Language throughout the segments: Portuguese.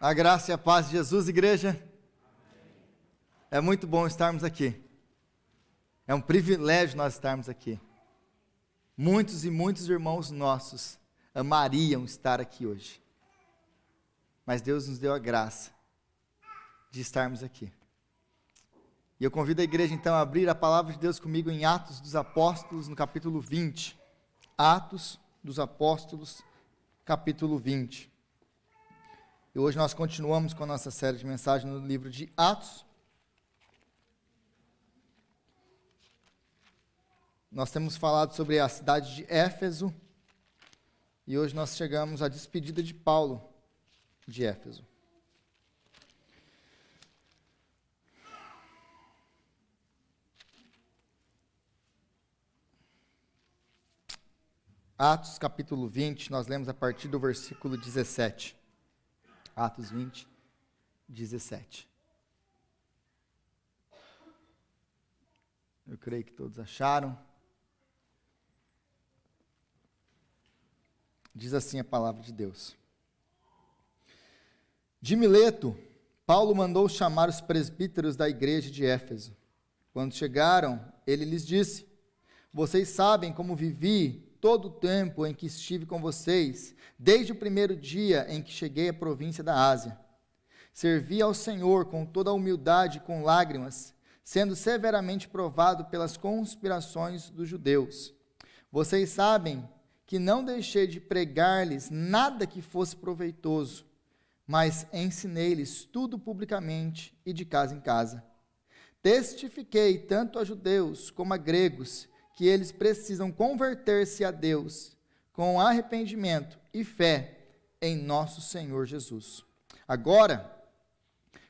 A graça e a paz de Jesus, igreja. É muito bom estarmos aqui. É um privilégio nós estarmos aqui. Muitos e muitos irmãos nossos amariam estar aqui hoje. Mas Deus nos deu a graça de estarmos aqui. E eu convido a igreja então a abrir a palavra de Deus comigo em Atos dos Apóstolos, no capítulo 20. Atos dos Apóstolos, capítulo 20. E hoje nós continuamos com a nossa série de mensagens no livro de Atos. Nós temos falado sobre a cidade de Éfeso, e hoje nós chegamos à despedida de Paulo de Éfeso. Atos capítulo 20, nós lemos a partir do versículo 17. Atos 20, 17. Eu creio que todos acharam. Diz assim a palavra de Deus. De Mileto, Paulo mandou chamar os presbíteros da igreja de Éfeso. Quando chegaram, ele lhes disse: vocês sabem como vivi todo o tempo em que estive com vocês, desde o primeiro dia em que cheguei à província da Ásia. Servi ao Senhor com toda a humildade e com lágrimas, sendo severamente provado pelas conspirações dos judeus. Vocês sabem que não deixei de pregar-lhes nada que fosse proveitoso, mas ensinei-lhes tudo publicamente e de casa em casa. Testifiquei tanto a judeus como a gregos que eles precisam converter-se a Deus com arrependimento e fé em nosso Senhor Jesus. Agora,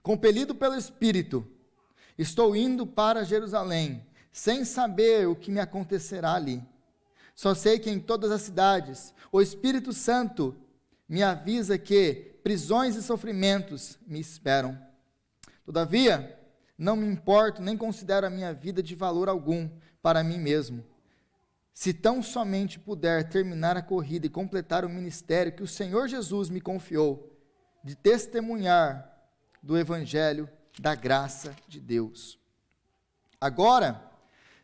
compelido pelo Espírito, estou indo para Jerusalém, sem saber o que me acontecerá ali. Só sei que em todas as cidades o Espírito Santo me avisa que prisões e sofrimentos me esperam. Todavia, não me importo nem considero a minha vida de valor algum para mim mesmo, se tão somente puder terminar a corrida e completar o ministério que o Senhor Jesus me confiou, de testemunhar do Evangelho da graça de Deus. Agora,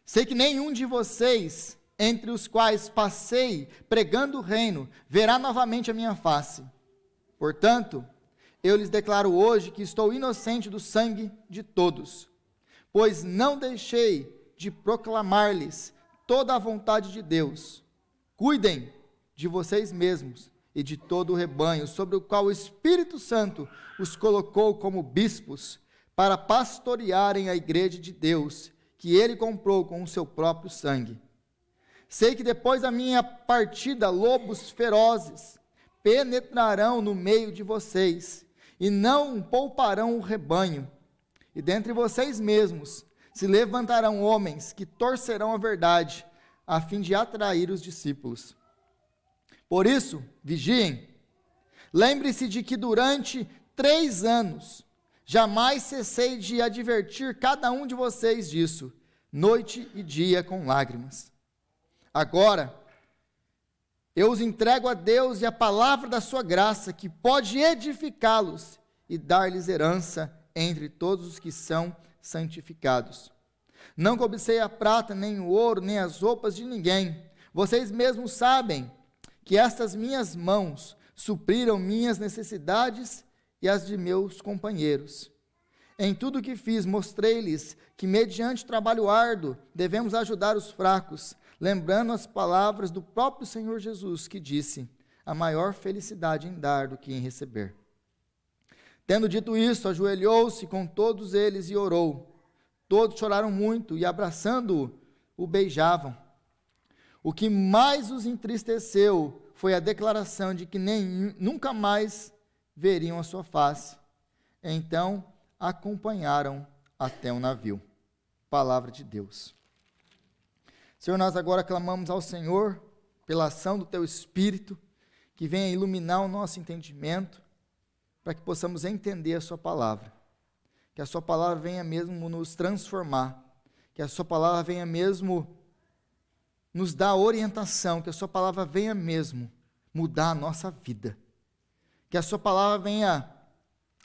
sei que nenhum de vocês, entre os quais passei pregando o reino, verá novamente a minha face. Portanto, eu lhes declaro hoje que estou inocente do sangue de todos, pois não deixei de proclamar-lhes toda a vontade de Deus. Cuidem de vocês mesmos e de todo o rebanho, sobre o qual o Espírito Santo os colocou como bispos, para pastorearem a igreja de Deus, que ele comprou com o seu próprio sangue. Sei que depois da minha partida, lobos ferozes penetrarão no meio de vocês, e não pouparão o rebanho. E dentre vocês mesmos se levantarão homens que torcerão a verdade, a fim de atrair os discípulos. Por isso, vigiem. Lembre-se de que durante 3 anos, jamais cessei de advertir cada um de vocês disso, noite e dia com lágrimas. Agora, eu os entrego a Deus e a palavra da sua graça, que pode edificá-los e dar-lhes herança entre todos os que são santificados. Não cobicei a prata, nem o ouro, nem as roupas de ninguém. Vocês mesmos sabem que estas minhas mãos supriram minhas necessidades e as de meus companheiros. Em tudo o que fiz, mostrei-lhes que, mediante trabalho árduo, devemos ajudar os fracos, lembrando as palavras do próprio Senhor Jesus, que disse: a maior felicidade em dar do que em receber. Tendo dito isso, ajoelhou-se com todos eles e orou. Todos choraram muito e, abraçando-o, o beijavam. O que mais os entristeceu foi a declaração de que nunca mais veriam a sua face. Então, acompanharam até o navio. Palavra de Deus. Senhor, nós agora clamamos ao Senhor pela ação do Teu Espírito, que venha iluminar o nosso entendimento, para que possamos entender a Sua palavra. Que a Sua palavra venha mesmo nos transformar, que a Sua palavra venha mesmo nos dar orientação, que a Sua palavra venha mesmo mudar a nossa vida. Que a Sua palavra venha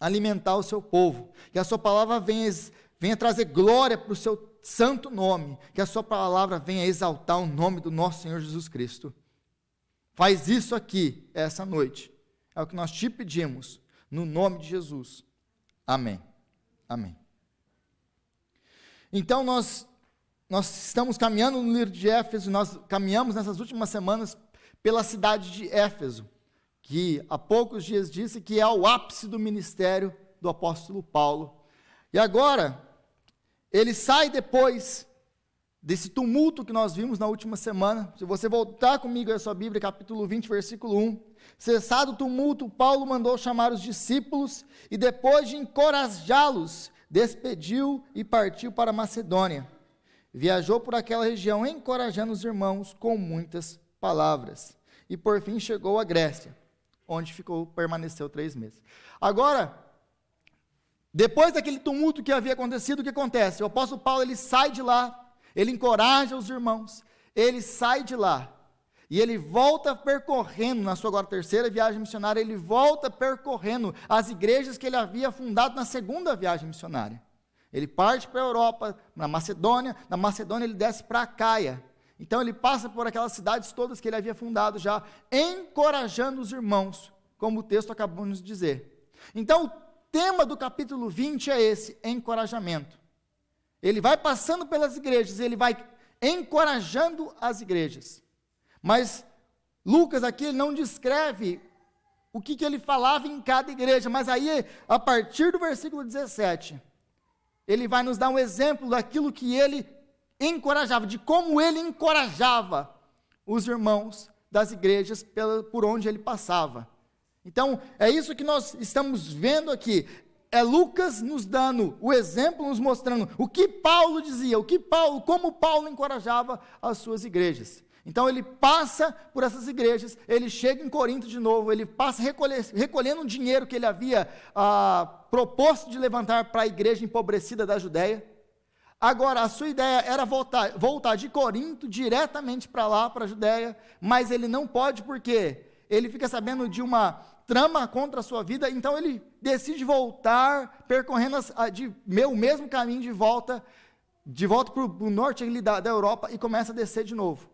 alimentar o seu povo, que a sua palavra venha trazer glória para o seu santo nome, que a sua palavra venha exaltar o nome do nosso Senhor Jesus Cristo. Faz isso aqui, essa noite, é o que nós te pedimos, no nome de Jesus, amém, amém. Então nós estamos caminhando no livro de Éfeso, nós caminhamos nessas últimas semanas pela cidade de Éfeso, que há poucos dias disse que é o ápice do ministério do apóstolo Paulo. E agora, ele sai depois desse tumulto que nós vimos na última semana. Se você voltar comigo a sua Bíblia, capítulo 20, versículo 1. Cessado o tumulto, Paulo mandou chamar os discípulos e depois de encorajá-los, despediu e partiu para Macedônia. Viajou por aquela região, encorajando os irmãos com muitas palavras. E por fim chegou à Grécia, onde permaneceu 3 meses. Agora, depois daquele tumulto que havia acontecido, o que acontece? O apóstolo Paulo, ele sai de lá, ele encoraja os irmãos, ele sai de lá, e ele volta percorrendo, na sua agora 3ª viagem missionária, ele volta percorrendo as igrejas que ele havia fundado na 2ª viagem missionária. Ele parte para a Europa, na Macedônia ele desce para a Acaia. Então ele passa por aquelas cidades todas que ele havia fundado já, encorajando os irmãos, como o texto acabou de nos dizer. Então o tema do capítulo 20 é esse, encorajamento. Ele vai passando pelas igrejas, ele vai encorajando as igrejas. Mas Lucas aqui ele não descreve o que ele falava em cada igreja, mas aí, a partir do versículo 17, ele vai nos dar um exemplo daquilo que ele encorajava, de como ele encorajava os irmãos das igrejas por onde ele passava. Então, é isso que nós estamos vendo aqui. É Lucas nos dando o exemplo, nos mostrando o que Paulo dizia, como Paulo encorajava as suas igrejas. Então ele passa por essas igrejas, ele chega em Corinto de novo, ele passa recolhendo um dinheiro que ele havia proposto de levantar para a igreja empobrecida da Judéia. Agora, a sua ideia era voltar de Corinto diretamente para lá, para a Judéia, mas ele não pode porque ele fica sabendo de uma trama contra a sua vida, então ele decide voltar, percorrendo o mesmo caminho de volta para o norte ali da Europa e começa a descer de novo.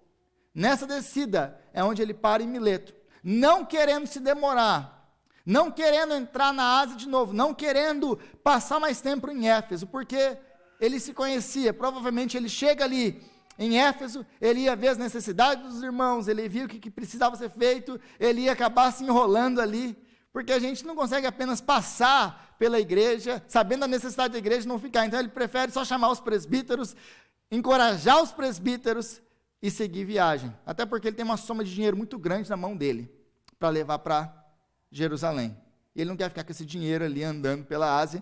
Nessa descida é onde ele para em Mileto, não querendo se demorar, não querendo entrar na Ásia de novo, não querendo passar mais tempo em Éfeso, porque ele se conhecia, provavelmente ele chega ali em Éfeso, ele ia ver as necessidades dos irmãos, ele via o que precisava ser feito, ele ia acabar se enrolando ali, porque a gente não consegue apenas passar pela igreja, sabendo a necessidade da igreja, não ficar, então ele prefere só chamar os presbíteros, encorajar os presbíteros, e seguir viagem, até porque ele tem uma soma de dinheiro muito grande na mão dele, para levar para Jerusalém, e ele não quer ficar com esse dinheiro ali andando pela Ásia.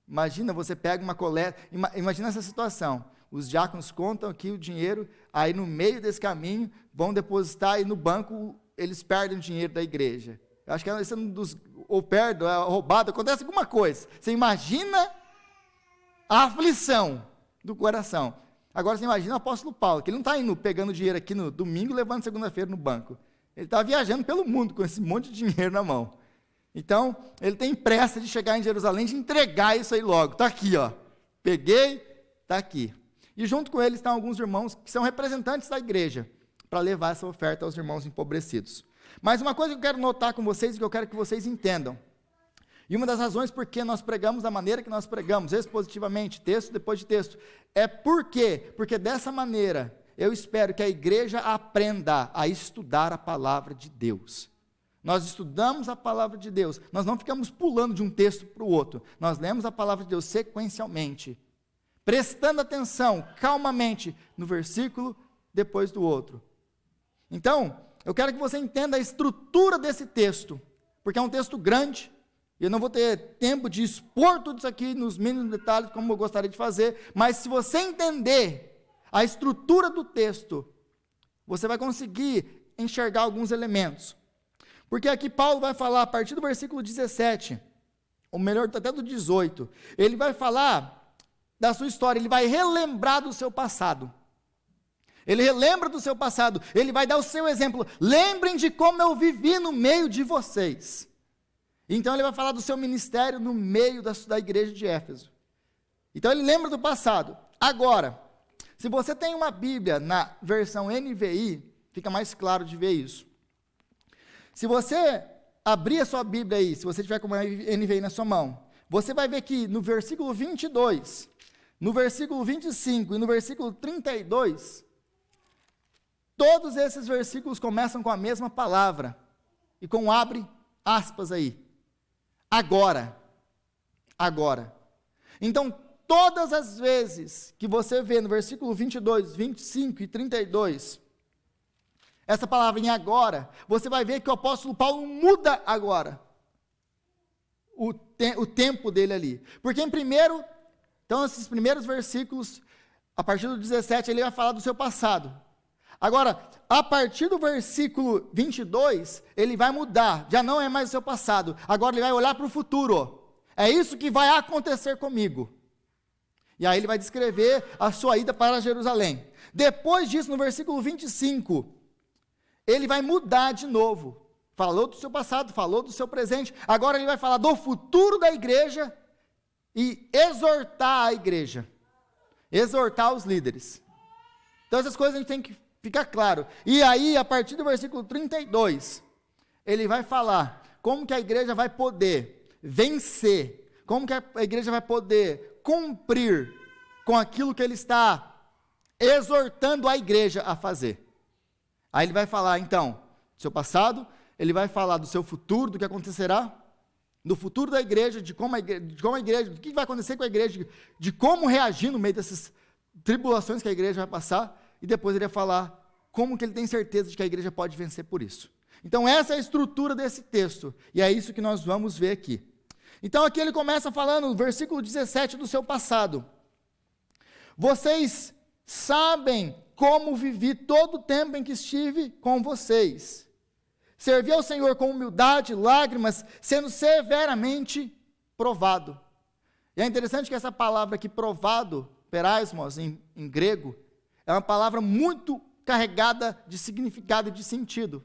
Imagina, você pega uma coleta, imagina essa situação, os diáconos contam aqui o dinheiro, aí no meio desse caminho, vão depositar, e no banco, eles perdem o dinheiro da igreja, eu acho que esse é um dos, ou perdem, é roubado, acontece alguma coisa, você imagina a aflição do coração. Agora você imagina o apóstolo Paulo, que ele não está indo pegando dinheiro aqui no domingo, levando segunda-feira no banco. Ele está viajando pelo mundo com esse monte de dinheiro na mão. Então, ele tem pressa de chegar em Jerusalém, de entregar isso aí logo. Está aqui, ó. Peguei, está aqui. E junto com ele estão alguns irmãos que são representantes da igreja, para levar essa oferta aos irmãos empobrecidos. Mas uma coisa que eu quero notar com vocês, e que eu quero que vocês entendam, e uma das razões por que nós pregamos da maneira que nós pregamos, expositivamente, texto depois de texto, é porque dessa maneira, eu espero que a igreja aprenda a estudar a palavra de Deus. Nós estudamos a palavra de Deus, nós não ficamos pulando de um texto para o outro, nós lemos a palavra de Deus sequencialmente, prestando atenção, calmamente, no versículo depois do outro. Então, eu quero que você entenda a estrutura desse texto, porque é um texto grande, e eu não vou ter tempo de expor tudo isso aqui nos mínimos detalhes, como eu gostaria de fazer, mas se você entender a estrutura do texto, você vai conseguir enxergar alguns elementos. Porque aqui Paulo vai falar, a partir do versículo 17, ou melhor, até do 18, ele vai falar da sua história, ele vai relembrar do seu passado. Ele relembra do seu passado, ele vai dar o seu exemplo. Lembrem de como eu vivi no meio de vocês. Então ele vai falar do seu ministério no meio da igreja de Éfeso. Então ele lembra do passado. Agora, se você tem uma Bíblia na versão NVI, fica mais claro de ver isso. Se você abrir a sua Bíblia aí, se você tiver com uma NVI na sua mão, você vai ver que no versículo 22, no versículo 25 e no versículo 32, todos esses versículos começam com a mesma palavra, e com abre aspas aí. Agora. Então, todas as vezes que você vê no versículo 22, 25 e 32, essa palavra em agora, você vai ver que o apóstolo Paulo muda agora o tempo dele ali. Porque então esses primeiros versículos, a partir do 17, ele vai falar do seu passado. Agora, a partir do versículo 22, ele vai mudar, já não é mais o seu passado, agora ele vai olhar para o futuro. É isso que vai acontecer comigo. E aí ele vai descrever a sua ida para Jerusalém. Depois disso, no versículo 25, ele vai mudar de novo. Falou do seu passado, falou do seu presente, agora ele vai falar do futuro da igreja e exortar a igreja, exortar os líderes. Então essas coisas a gente tem que ficar claro. E aí, a partir do versículo 32, ele vai falar como que a igreja vai poder vencer, como que a igreja vai poder cumprir com aquilo que ele está exortando a igreja a fazer. Aí ele vai falar, então, do seu passado, ele vai falar do seu futuro, do que acontecerá, do futuro da igreja, de como a igreja, do que vai acontecer com a igreja, de como reagir no meio dessas tribulações que a igreja vai passar, e depois ele vai falar como que ele tem certeza de que a igreja pode vencer por isso. Então essa é a estrutura desse texto, e é isso que nós vamos ver aqui. Então aqui ele começa falando, no versículo 17, do seu passado. Vocês sabem como vivi todo o tempo em que estive com vocês. Servi ao Senhor com humildade, lágrimas, sendo severamente provado. E é interessante que essa palavra aqui, provado, peiraismos, em grego, é uma palavra muito carregada de significado e de sentido.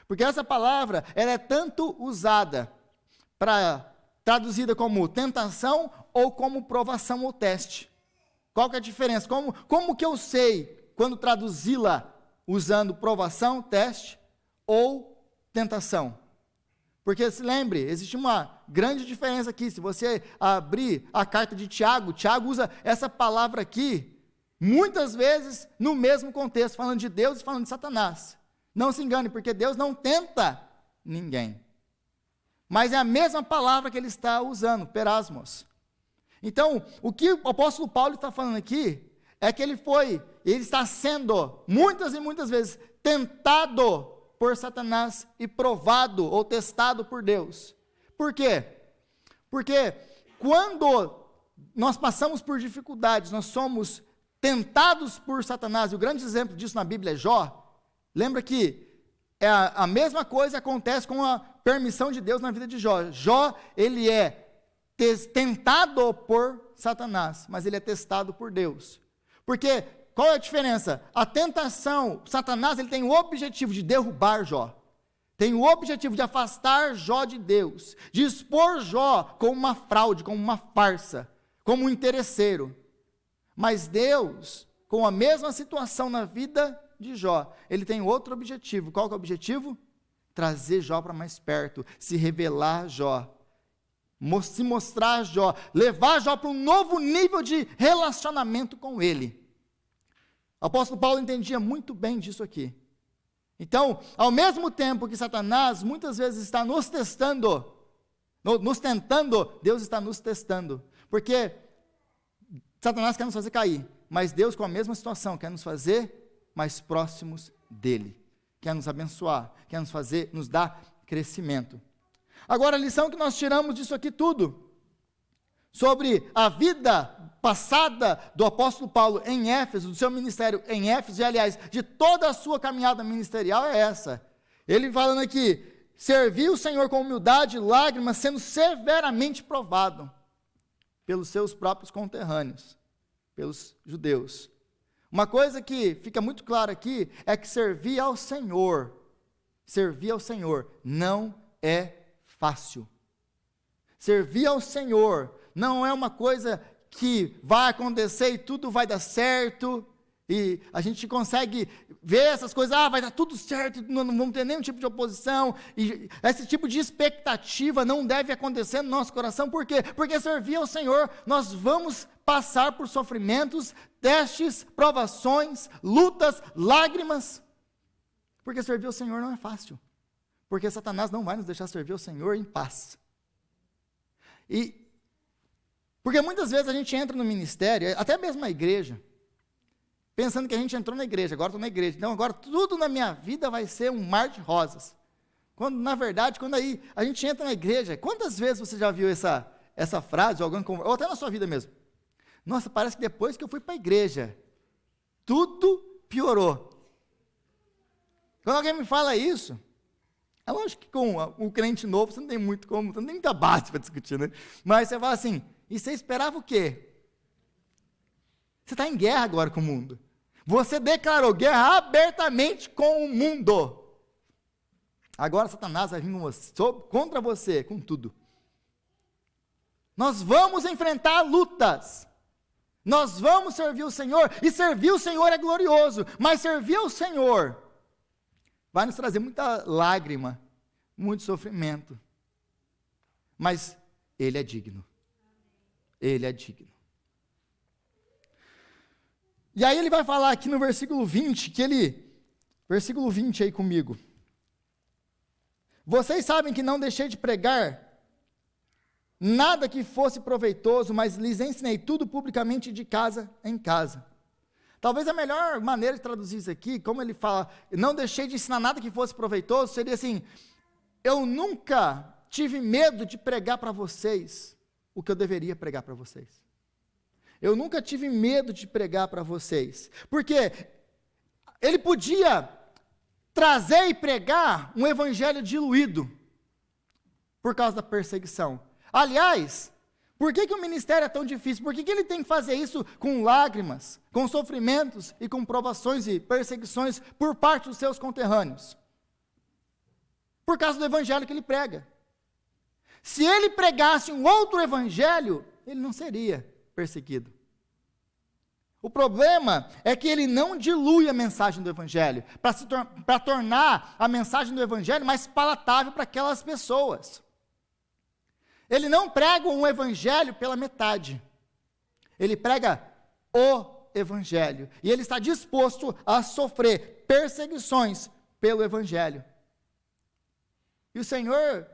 Porque essa palavra, ela é tanto usada traduzida como tentação ou como provação ou teste. Qual que é a diferença? Como que eu sei quando traduzi-la usando provação, teste ou tentação? Porque se lembre, existe uma grande diferença aqui. Se você abrir a carta de Tiago, Tiago usa essa palavra aqui muitas vezes no mesmo contexto, falando de Deus e falando de Satanás. Não se engane, porque Deus não tenta ninguém. Mas é a mesma palavra que ele está usando, perasmos. Então, o que o apóstolo Paulo está falando aqui, é que ele está sendo, muitas e muitas vezes, tentado por Satanás e provado ou testado por Deus. Por quê? Porque quando nós passamos por dificuldades, nós somos tentados por Satanás, e o grande exemplo disso na Bíblia é Jó. Lembra que a mesma coisa acontece com a permissão de Deus na vida de Jó. Jó, ele é tentado por Satanás, mas ele é testado por Deus. Porque, qual é a diferença? A tentação, Satanás, ele tem o objetivo de derrubar Jó. Tem o objetivo de afastar Jó de Deus, de expor Jó como uma fraude, como uma farsa, como um interesseiro. Mas Deus, com a mesma situação na vida de Jó, ele tem outro objetivo. Qual que é o objetivo? Trazer Jó para mais perto, se revelar a Jó, se mostrar a Jó, levar Jó para um novo nível de relacionamento com ele. O apóstolo Paulo entendia muito bem disso aqui. Então, ao mesmo tempo que Satanás muitas vezes está nos tentando, Deus está nos testando. Porque Satanás quer nos fazer cair, mas Deus, com a mesma situação, quer nos fazer mais próximos dele, quer nos abençoar, quer nos dar crescimento. Agora, a lição que nós tiramos disso aqui tudo, sobre a vida passada do apóstolo Paulo em Éfeso, do seu ministério em Éfeso, e aliás, de toda a sua caminhada ministerial, é essa. Ele falando aqui, serviu o Senhor com humildade e lágrimas, sendo severamente provado pelos seus próprios conterrâneos, pelos judeus. Uma coisa que fica muito clara aqui, é que servir ao Senhor, não é fácil. Servir ao Senhor não é uma coisa que vai acontecer e tudo vai dar certo, e a gente consegue ver essas coisas, vai dar tudo certo, não vamos ter nenhum tipo de oposição, e esse tipo de expectativa não deve acontecer no nosso coração. Por quê? Porque servir ao Senhor, nós vamos passar por sofrimentos, testes, provações, lutas, lágrimas, porque servir ao Senhor não é fácil, porque Satanás não vai nos deixar servir ao Senhor em paz. Porque muitas vezes a gente entra no ministério, até mesmo na igreja, pensando que a gente entrou na igreja, agora estou na igreja, então agora tudo na minha vida vai ser um mar de rosas. Quando, na verdade, quando aí a gente entra na igreja, quantas vezes você já viu essa frase, ou até na sua vida mesmo? Nossa, parece que depois que eu fui para a igreja, tudo piorou. Quando alguém me fala isso, é lógico que com um crente novo você não tem muita base para discutir, né? Mas você fala assim, e você esperava o quê? Você está em guerra agora com o mundo. Você declarou guerra abertamente com o mundo. Agora Satanás vai vir contra você, com tudo. Nós vamos enfrentar lutas. Nós vamos servir o Senhor, e servir o Senhor é glorioso, mas servir ao Senhor vai nos trazer muita lágrima, muito sofrimento. Mas Ele é digno. Ele é digno. E aí ele vai falar aqui no versículo 20, versículo 20 aí comigo. Vocês sabem que não deixei de pregar nada que fosse proveitoso, mas lhes ensinei tudo publicamente de casa em casa. Talvez a melhor maneira de traduzir isso aqui, como ele fala, não deixei de ensinar nada que fosse proveitoso, seria assim, eu nunca tive medo de pregar para vocês o que eu deveria pregar para vocês. Eu nunca tive medo de pregar para vocês, porque ele podia trazer e pregar um evangelho diluído, por causa da perseguição. Aliás, por que o ministério é tão difícil? Por que ele tem que fazer isso com lágrimas, com sofrimentos e com provações e perseguições por parte dos seus conterrâneos? Por causa do evangelho que ele prega. Se ele pregasse um outro evangelho, ele não seria perseguido. O problema é que ele não dilui a mensagem do evangelho, para tornar a mensagem do evangelho mais palatável para aquelas pessoas. Ele não prega um evangelho pela metade. Ele prega o evangelho. E ele está disposto a sofrer perseguições pelo evangelho. E o Senhor,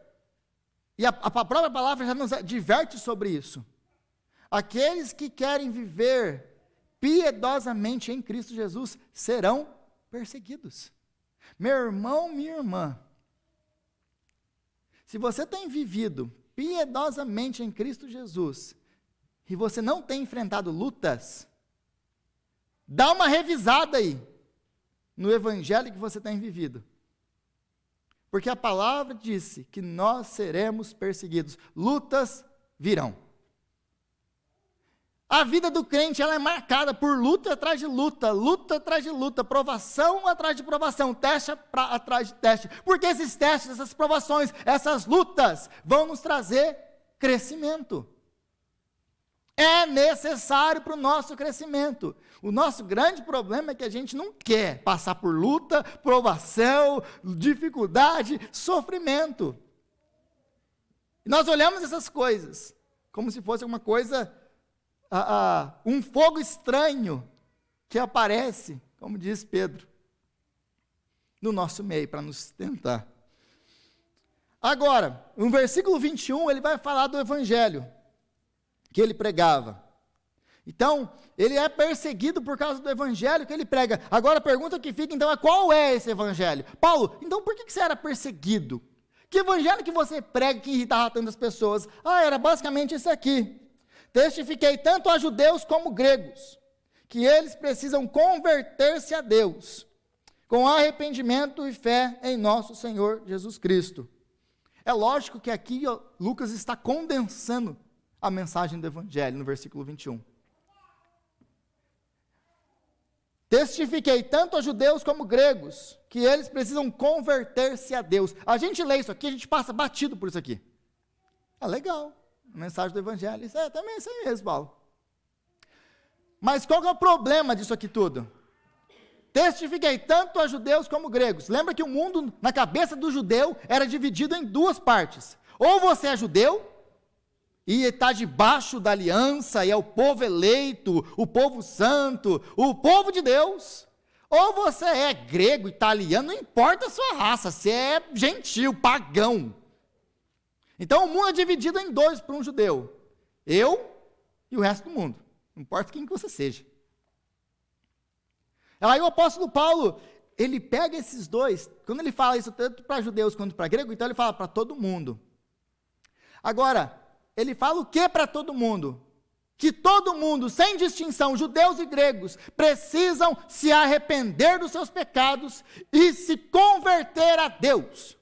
e a própria palavra já nos adverte sobre isso. Aqueles que querem viver piedosamente em Cristo Jesus serão perseguidos. Meu irmão, minha irmã, se você tem vivido piedosamente em Cristo Jesus, e você não tem enfrentado lutas, dá uma revisada aí, no evangelho que você tem vivido, porque a palavra disse que nós seremos perseguidos, lutas virão. A vida do crente, ela é marcada por luta atrás de luta, luta atrás de luta, provação atrás de provação, teste atrás de teste, porque esses testes, essas provações, essas lutas vão nos trazer crescimento. É necessário para o nosso crescimento. O nosso grande problema é que a gente não quer passar por luta, provação, dificuldade, sofrimento. E nós olhamos essas coisas como se fosse uma coisa, um fogo estranho que aparece, como diz Pedro, no nosso meio para nos tentar. Agora, no versículo 21, ele vai falar do evangelho que ele pregava. Então, ele é perseguido por causa do evangelho que ele prega. Agora a pergunta que fica, então, é qual é esse evangelho? Paulo, então por que você era perseguido? Que evangelho que você prega que irritava tantas pessoas? Era basicamente esse aqui. Testifiquei tanto a judeus como gregos, que eles precisam converter-se a Deus, com arrependimento e fé em nosso Senhor Jesus Cristo. É lógico que aqui Lucas está condensando a mensagem do evangelho, no versículo 21. Testifiquei tanto a judeus como gregos, que eles precisam converter-se a Deus. A gente lê isso aqui, a gente passa batido por isso aqui. Ah, legal, a mensagem do evangelho, isso é também isso aí mesmo, Paulo. Mas qual que é o problema disso aqui tudo? Testifiquei tanto a judeus como gregos. Lembra que o mundo, na cabeça do judeu, era dividido em duas partes. Ou você é judeu, e está debaixo da aliança, e é o povo eleito, o povo santo, o povo de Deus. Ou você é grego, italiano, não importa a sua raça, você é gentil, pagão. Então o mundo é dividido em dois para um judeu. Eu e o resto do mundo. Não importa quem que você seja. Aí o apóstolo Paulo, ele pega esses dois, quando ele fala isso tanto para judeus quanto para grego, então ele fala para todo mundo. Agora, ele fala o que para todo mundo? Que todo mundo, sem distinção, judeus e gregos, precisam se arrepender dos seus pecados e se converter a Deus.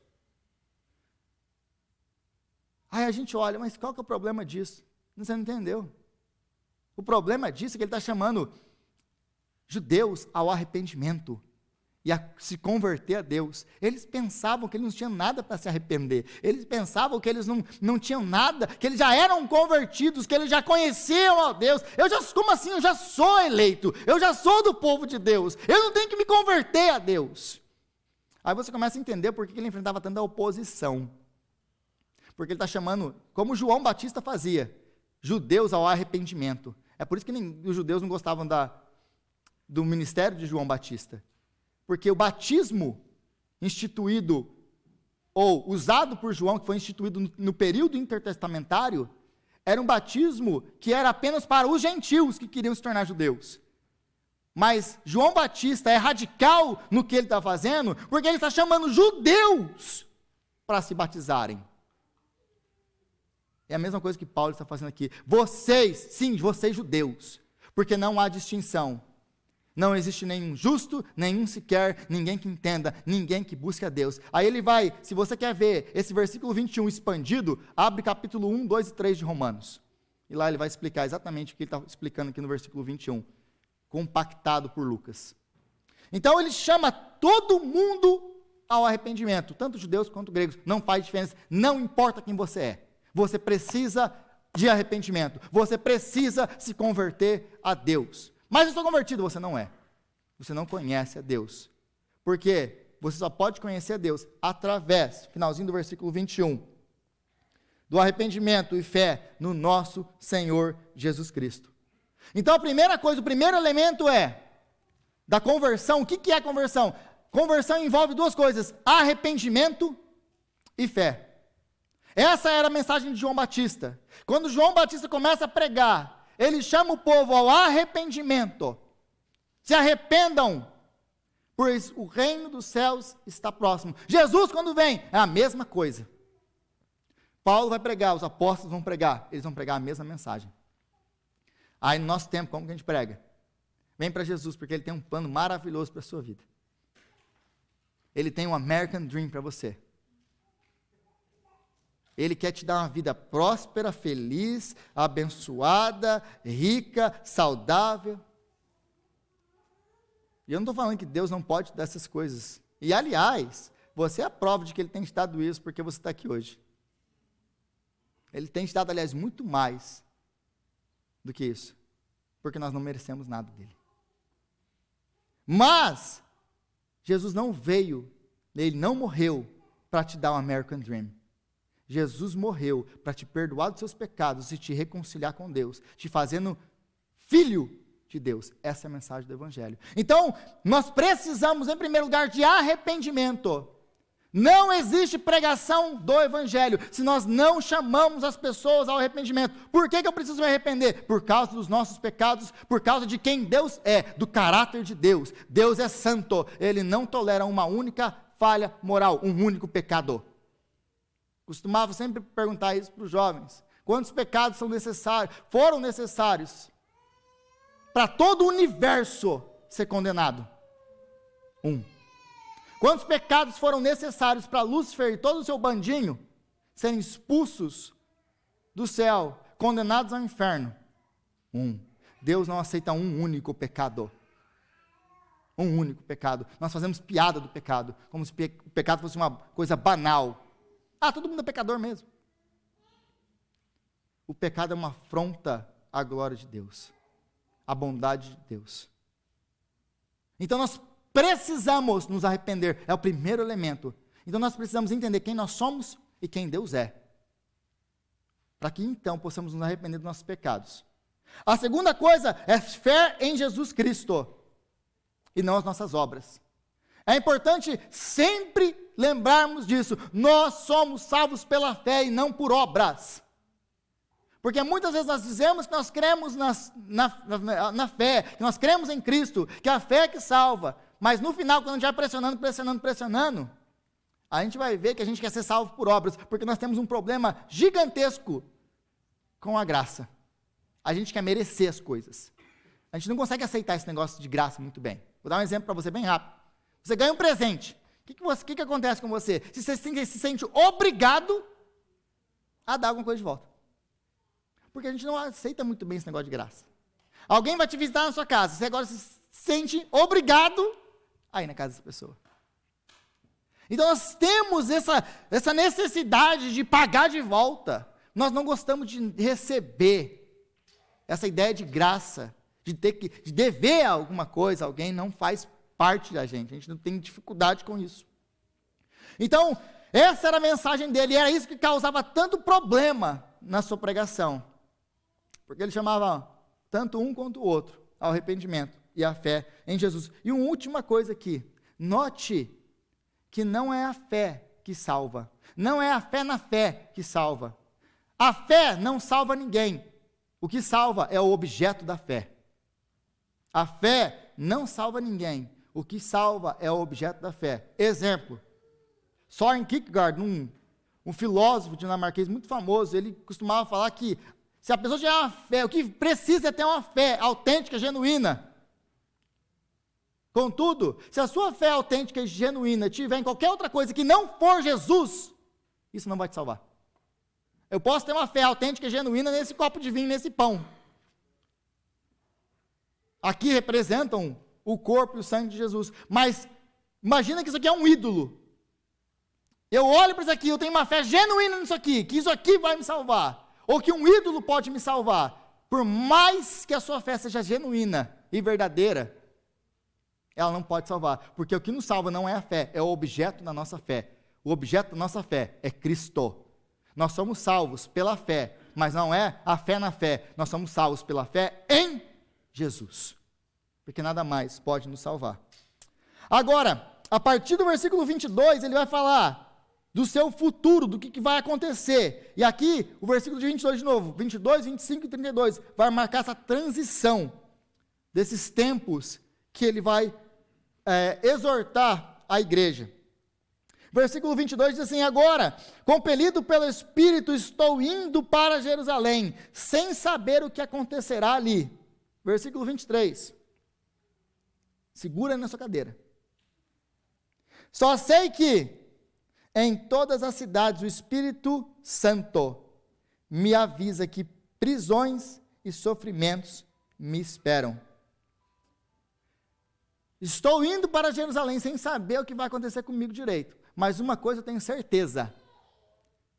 Aí a gente olha, mas qual que é o problema disso? Você não entendeu. O problema disso é que ele está chamando judeus ao arrependimento e a se converter a Deus. Eles pensavam que eles não tinham nada para se arrepender. Eles pensavam que eles não tinham nada, que eles já eram convertidos, que eles já conheciam a Deus. Como assim? Eu já sou eleito, eu já sou do povo de Deus, eu não tenho que me converter a Deus. Aí você começa a entender por que ele enfrentava tanta oposição. Porque ele está chamando, como João Batista fazia, judeus ao arrependimento. É por isso que os judeus não gostavam do ministério de João Batista. Porque o batismo instituído, ou usado por João, que foi instituído no período intertestamentário, era um batismo que era apenas para os gentios que queriam se tornar judeus. Mas João Batista é radical no que ele está fazendo, porque ele está chamando judeus para se batizarem. É a mesma coisa que Paulo está fazendo aqui. Vocês, sim, vocês judeus, porque não há distinção. Não existe nenhum justo, nenhum sequer, ninguém que entenda, ninguém que busque a Deus. Aí ele vai, se você quer ver esse versículo 21 expandido, abre capítulo 1, 2 e 3 de Romanos. E lá ele vai explicar exatamente o que ele está explicando aqui no versículo 21, compactado por Lucas. Então ele chama todo mundo ao arrependimento, tanto judeus quanto gregos, não faz diferença, não importa quem você é. Você precisa de arrependimento, você precisa se converter a Deus. Mas eu estou convertido, você não é. Você não conhece a Deus. Porque você só pode conhecer a Deus através, finalzinho do versículo 21, do arrependimento e fé no nosso Senhor Jesus Cristo. Então a primeira coisa, o primeiro elemento da conversão. O que é conversão? Conversão envolve duas coisas, arrependimento e fé. Essa era a mensagem de João Batista. Quando João Batista começa a pregar, ele chama o povo ao arrependimento. Se arrependam, pois o reino dos céus está próximo. Jesus, quando vem, é a mesma coisa. Paulo vai pregar, os apóstolos vão pregar, eles vão pregar a mesma mensagem. Aí no nosso tempo, como que a gente prega? Vem para Jesus, porque ele tem um plano maravilhoso para a sua vida. Ele tem um American Dream para você. Ele quer te dar uma vida próspera, feliz, abençoada, rica, saudável. E eu não estou falando que Deus não pode dar essas coisas. E, aliás, você é a prova de que Ele tem te dado isso porque você está aqui hoje. Ele tem te dado, aliás, muito mais do que isso. Porque nós não merecemos nada dEle. Mas, Jesus não veio, Ele não morreu para te dar um American Dream. Jesus morreu para te perdoar dos seus pecados e te reconciliar com Deus, te fazendo filho de Deus. Essa é a mensagem do Evangelho. Então, nós precisamos, em primeiro lugar, de arrependimento. Não existe pregação do Evangelho se nós não chamamos as pessoas ao arrependimento. Por que eu preciso me arrepender? Por causa dos nossos pecados, por causa de quem Deus é, do caráter de Deus. Deus é santo, Ele não tolera uma única falha moral, um único pecado. Costumava sempre perguntar isso para os jovens. Quantos pecados foram necessários para todo o universo ser condenado? 1. Quantos pecados foram necessários para Lúcifer e todo o seu bandinho serem expulsos do céu, condenados ao inferno? 1. Deus não aceita um único pecado. Um único pecado. Nós fazemos piada do pecado, como se o pecado fosse uma coisa banal. Todo mundo é pecador mesmo. o pecado é uma afronta à glória de Deus, à bondade de Deus. Então nós precisamos nos arrepender, é o primeiro elemento. Então nós precisamos entender quem nós somos e quem Deus é, para que então possamos nos arrepender dos nossos pecados. A segunda coisa é fé em Jesus Cristo, e não as nossas obras. É importante sempre lembrarmos disso, nós somos salvos pela fé e não por obras. Porque muitas vezes nós dizemos que nós cremos na fé, que nós cremos em Cristo, que a fé é que salva, mas no final, quando a gente vai pressionando, a gente vai ver que a gente quer ser salvo por obras, porque nós temos um problema gigantesco com a graça. A gente quer merecer as coisas. A gente não consegue aceitar esse negócio de graça muito bem. Vou dar um exemplo para você bem rápido. Você ganha um presente. O que acontece com você? Você se sente obrigado a dar alguma coisa de volta. Porque a gente não aceita muito bem esse negócio de graça. Alguém vai te visitar na sua casa, você agora se sente obrigado a ir na casa dessa pessoa. Então nós temos essa necessidade de pagar de volta. Nós não gostamos de receber. Essa ideia de graça, de dever alguma coisa a alguém, não faz parte da gente. A gente não tem dificuldade com isso. Então, essa era a mensagem dele, e era isso que causava tanto problema na sua pregação. Porque ele chamava tanto um quanto o outro ao arrependimento e à fé em Jesus. E uma última coisa aqui, note que não é a fé que salva, não é a fé na fé que salva. A fé não salva ninguém, o que salva é o objeto da fé. A fé não salva ninguém, o que salva é o objeto da fé. Exemplo, Søren Kierkegaard, um filósofo dinamarquês muito famoso, ele costumava falar que se a pessoa tiver uma fé, o que precisa é ter uma fé autêntica, genuína. Contudo, se a sua fé autêntica e genuína tiver em qualquer outra coisa que não for Jesus, isso não vai te salvar. Eu posso ter uma fé autêntica e genuína nesse copo de vinho, nesse pão. Aqui representam o corpo e o sangue de Jesus. Mas imagina que isso aqui é um ídolo. Eu olho para isso aqui, eu tenho uma fé genuína nisso aqui, que isso aqui vai me salvar. Ou que um ídolo pode me salvar. Por mais que a sua fé seja genuína e verdadeira, ela não pode salvar. Porque o que nos salva não é a fé, é o objeto da nossa fé. O objeto da nossa fé é Cristo. Nós somos salvos pela fé, mas não é a fé na fé. Nós somos salvos pela fé em Jesus. Porque nada mais pode nos salvar. Agora, a partir do versículo 22, ele vai falar do seu futuro, do que vai acontecer. E aqui, o versículo de 22 de novo, 22, 25 e 32, vai marcar essa transição desses tempos que ele vai exortar a igreja. Versículo 22 diz assim: agora, compelido pelo Espírito, estou indo para Jerusalém, sem saber o que acontecerá ali. Versículo 23. Segura na sua cadeira. Só sei que em todas as cidades o Espírito Santo me avisa que prisões e sofrimentos me esperam. Estou indo para Jerusalém sem saber o que vai acontecer comigo direito. Mas uma coisa eu tenho certeza: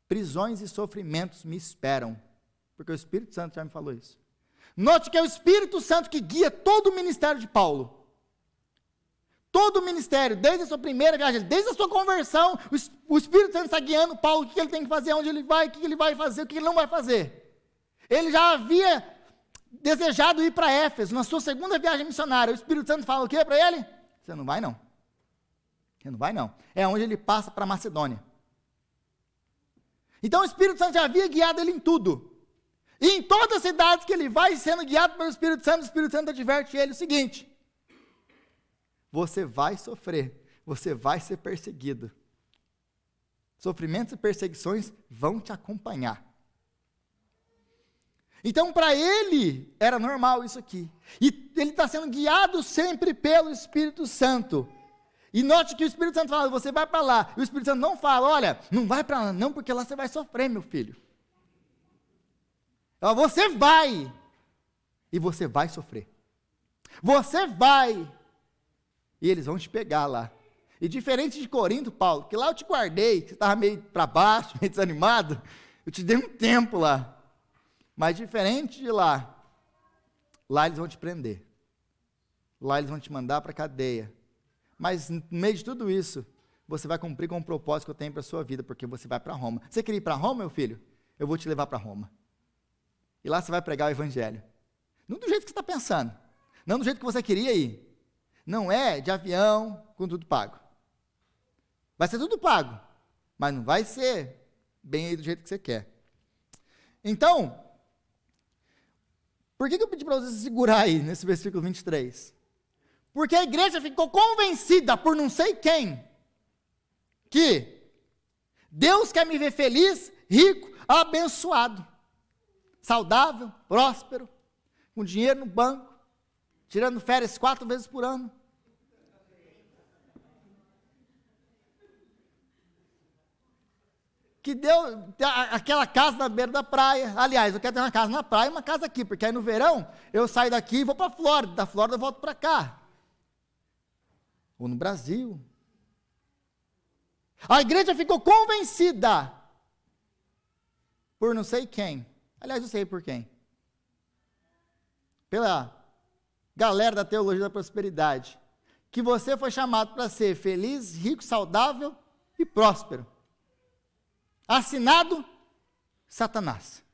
prisões e sofrimentos me esperam. Porque o Espírito Santo já me falou isso. Note que é o Espírito Santo que guia todo o ministério de Paulo. Todo o ministério, desde a sua primeira viagem, desde a sua conversão, o Espírito Santo está guiando Paulo, o que ele tem que fazer, onde ele vai, o que ele vai fazer, o que ele não vai fazer. Ele já havia desejado ir para Éfeso, na sua segunda viagem missionária. O Espírito Santo fala o quê para ele? Você não vai não. Você não vai não. É onde ele passa para Macedônia. Então o Espírito Santo já havia guiado ele em tudo. E em todas as cidades que ele vai sendo guiado pelo Espírito Santo adverte ele o seguinte: você vai sofrer, você vai ser perseguido. Sofrimentos e perseguições vão te acompanhar. Então, para ele, era normal isso aqui. E ele está sendo guiado sempre pelo Espírito Santo. E note que o Espírito Santo fala: você vai para lá. E o Espírito Santo não fala: olha, não vai para lá não, porque lá você vai sofrer, meu filho. Você vai. E você vai sofrer. Você vai. E eles vão te pegar lá. E diferente de Corinto, Paulo, que lá eu te guardei, você estava meio para baixo, meio desanimado, eu te dei um tempo lá. Mas diferente de lá eles vão te prender. Lá eles vão te mandar para a cadeia. Mas no meio de tudo isso, você vai cumprir com o propósito que eu tenho para a sua vida, porque você vai para Roma. Você quer ir para Roma, meu filho? Eu vou te levar para Roma. E lá você vai pregar o evangelho. Não do jeito que você está pensando. Não do jeito que você queria ir. Não é de avião com tudo pago. Vai ser tudo pago. Mas não vai ser bem aí do jeito que você quer. Então, por que eu pedi para você segurar aí nesse versículo 23? Porque a igreja ficou convencida por não sei quem que Deus quer me ver feliz, rico, abençoado, saudável, próspero, com dinheiro no banco, tirando férias 4 vezes por ano. Que Deus, aquela casa na beira da praia. Aliás, eu quero ter uma casa na praia e uma casa aqui, porque aí no verão eu saio daqui e vou para a Flórida, da Flórida eu volto para cá. Ou no Brasil. A igreja ficou convencida por não sei quem. Aliás, eu sei por quem. Pela galera da teologia da prosperidade. Que você foi chamado para ser feliz, rico, saudável e próspero. Assinado Satanás.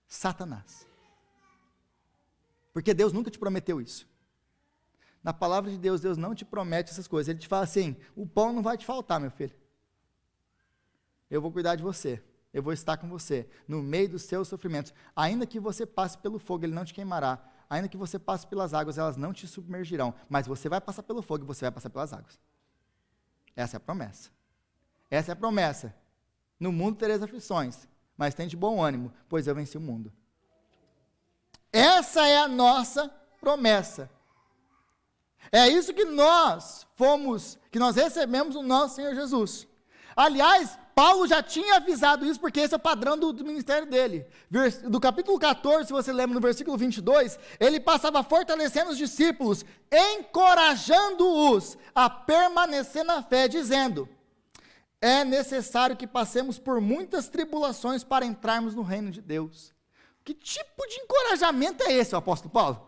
Satanás. Porque Deus nunca te prometeu isso. Na palavra de Deus, Deus não te promete essas coisas. Ele te fala assim: o pão não vai te faltar, meu filho. Eu vou cuidar de você. Eu vou estar com você no meio dos seus sofrimentos. Ainda que você passe pelo fogo, ele não te queimará. Ainda que você passe pelas águas, elas não te submergirão. Mas você vai passar pelo fogo e você vai passar pelas águas. Essa é a promessa. Essa é a promessa. No mundo tereis aflições, mas tem de bom ânimo, pois eu venci o mundo. Essa é a nossa promessa. É isso que nós recebemos do nosso Senhor Jesus. Aliás, Paulo já tinha avisado isso, porque esse é o padrão do ministério dele. Do capítulo 14, se você lembra, no versículo 22, ele passava fortalecendo os discípulos, encorajando-os a permanecer na fé, dizendo: é necessário que passemos por muitas tribulações para entrarmos no reino de Deus. Que tipo de encorajamento é esse, o apóstolo Paulo?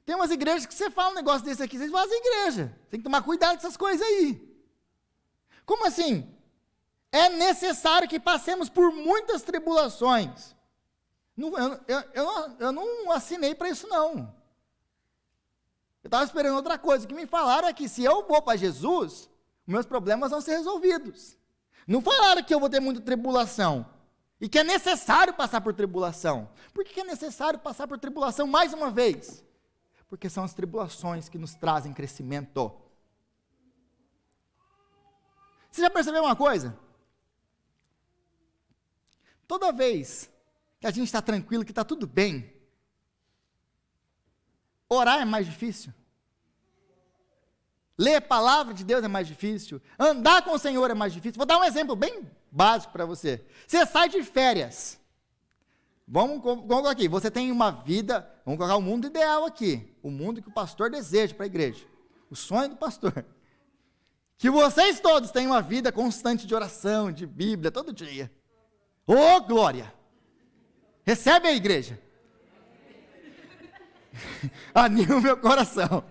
Tem umas igrejas que você fala um negócio desse aqui, vocês fazem igreja. Tem que tomar cuidado com essas coisas aí. Como assim? É necessário que passemos por muitas tribulações. Eu não assinei para isso, não. Eu estava esperando outra coisa. O que me falaram é que se eu vou para Jesus, meus problemas vão ser resolvidos. Não falaram que eu vou ter muita tribulação. E que é necessário passar por tribulação. Por que é necessário passar por tribulação mais uma vez? Porque são as tribulações que nos trazem crescimento. Você já percebeu uma coisa? Toda vez que a gente está tranquilo, que está tudo bem, orar é mais difícil. Ler a palavra de Deus é mais difícil. Andar com o Senhor é mais difícil. Vou dar um exemplo bem básico para você. Você sai de férias. Vamos colocar aqui. Você tem uma vida, vamos colocar o mundo ideal aqui. O mundo que o pastor deseja para a igreja. O sonho do pastor. Que vocês todos tenham uma vida constante de oração, de Bíblia, todo dia. Ô, glória! Recebe a igreja. Anima o meu coração.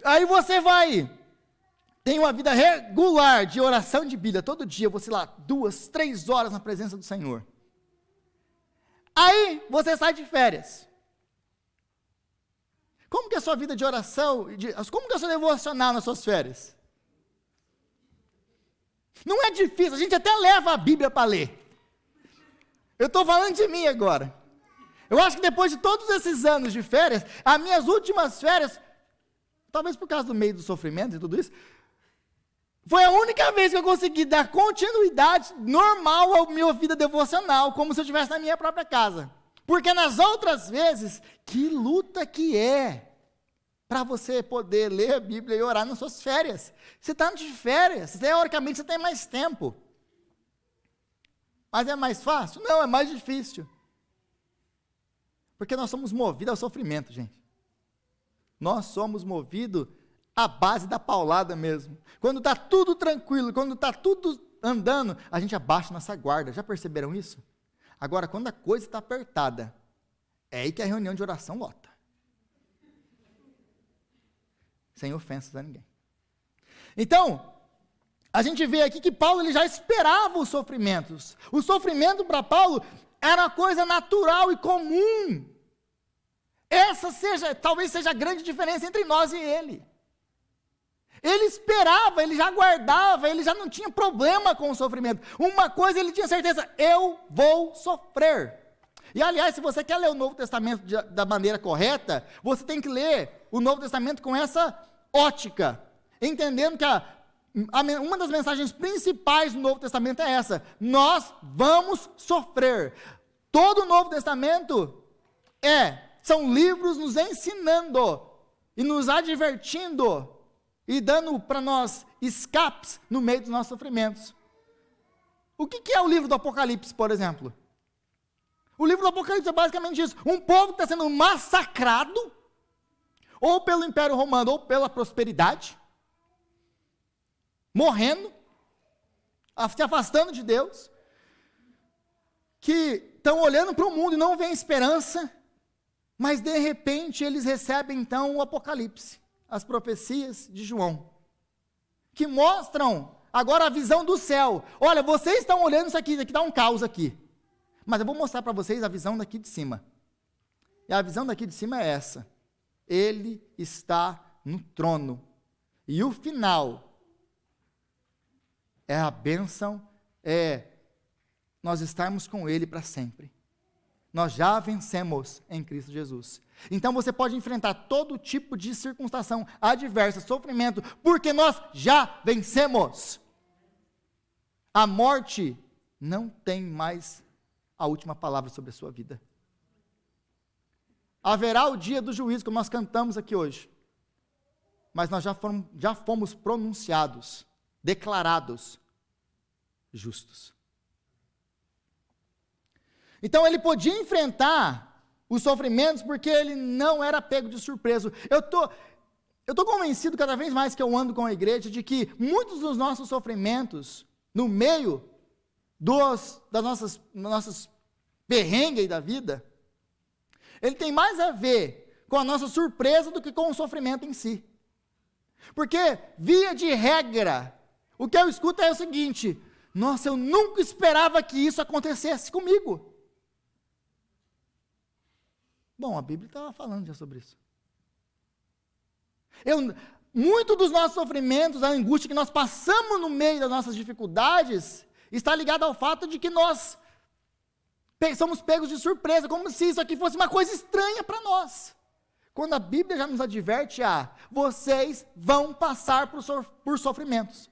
Aí você tem uma vida regular de oração de Bíblia, todo dia, você lá 2, 3 horas na presença do Senhor. Aí você sai de férias. Como que é a sua vida de oração, como que é o seu devocional nas suas férias? Não é difícil, a gente até leva a Bíblia para ler. Eu estou falando de mim agora. Eu acho que depois de todos esses anos de férias, as minhas últimas férias, talvez por causa do meio do sofrimento e tudo isso, foi a única vez que eu consegui dar continuidade normal à minha vida devocional, como se eu estivesse na minha própria casa. Porque nas outras vezes, que luta que é para você poder ler a Bíblia e orar nas suas férias. Você está de férias, teoricamente você tem mais tempo. Mas é mais fácil? Não, é mais difícil. Porque nós somos movidos ao sofrimento, gente. Nós somos movidos à base da paulada mesmo. Quando está tudo tranquilo, quando está tudo andando, a gente abaixa nossa guarda. Já perceberam isso? Agora, quando a coisa está apertada, é aí que a reunião de oração lota. Sem ofensas a ninguém. Então, a gente vê aqui que Paulo ele já esperava os sofrimentos. O sofrimento para Paulo era uma coisa natural e comum. Essa talvez seja a grande diferença entre nós e ele. Ele esperava, ele já aguardava, ele já não tinha problema com o sofrimento. Uma coisa ele tinha certeza: eu vou sofrer. E aliás, se você quer ler o Novo Testamento da maneira correta, você tem que ler o Novo Testamento com essa ótica, entendendo que uma das mensagens principais do Novo Testamento é essa: nós vamos sofrer. Todo o Novo Testamento são livros nos ensinando e nos advertindo e dando para nós escapes no meio dos nossos sofrimentos. O que é o livro do Apocalipse, por exemplo? O livro do Apocalipse é basicamente isso: um povo que está sendo massacrado, ou pelo Império Romano, ou pela prosperidade, morrendo, se afastando de Deus, que estão olhando para o mundo e não veem esperança, mas de repente eles recebem então o Apocalipse, as profecias de João, que mostram agora a visão do céu. Olha, vocês estão olhando isso aqui dá um caos aqui, mas eu vou mostrar para vocês a visão daqui de cima. E a visão daqui de cima é essa: ele está no trono, e o final é a bênção, nós estarmos com ele para sempre. Nós já vencemos em Cristo Jesus. Então você pode enfrentar todo tipo de circunstância adversa, sofrimento, porque nós já vencemos. A morte não tem mais a última palavra sobre a sua vida. Haverá o dia do juízo, como nós cantamos aqui hoje, mas nós já fomos pronunciados, declarados justos. Então ele podia enfrentar os sofrimentos porque ele não era pego de surpresa. Eu tô convencido cada vez mais que eu ando com a igreja de que muitos dos nossos sofrimentos, no meio das nossas perrengues da vida, ele tem mais a ver com a nossa surpresa do que com o sofrimento em si. Porque, via de regra, o que eu escuto é o seguinte: nossa, eu nunca esperava que isso acontecesse comigo. Bom, a Bíblia estava falando já sobre isso. Muito dos nossos sofrimentos, a angústia que nós passamos no meio das nossas dificuldades, está ligado ao fato de que nós somos pegos de surpresa, como se isso aqui fosse uma coisa estranha para nós. Quando a Bíblia já nos adverte vocês vão passar por sofrimentos.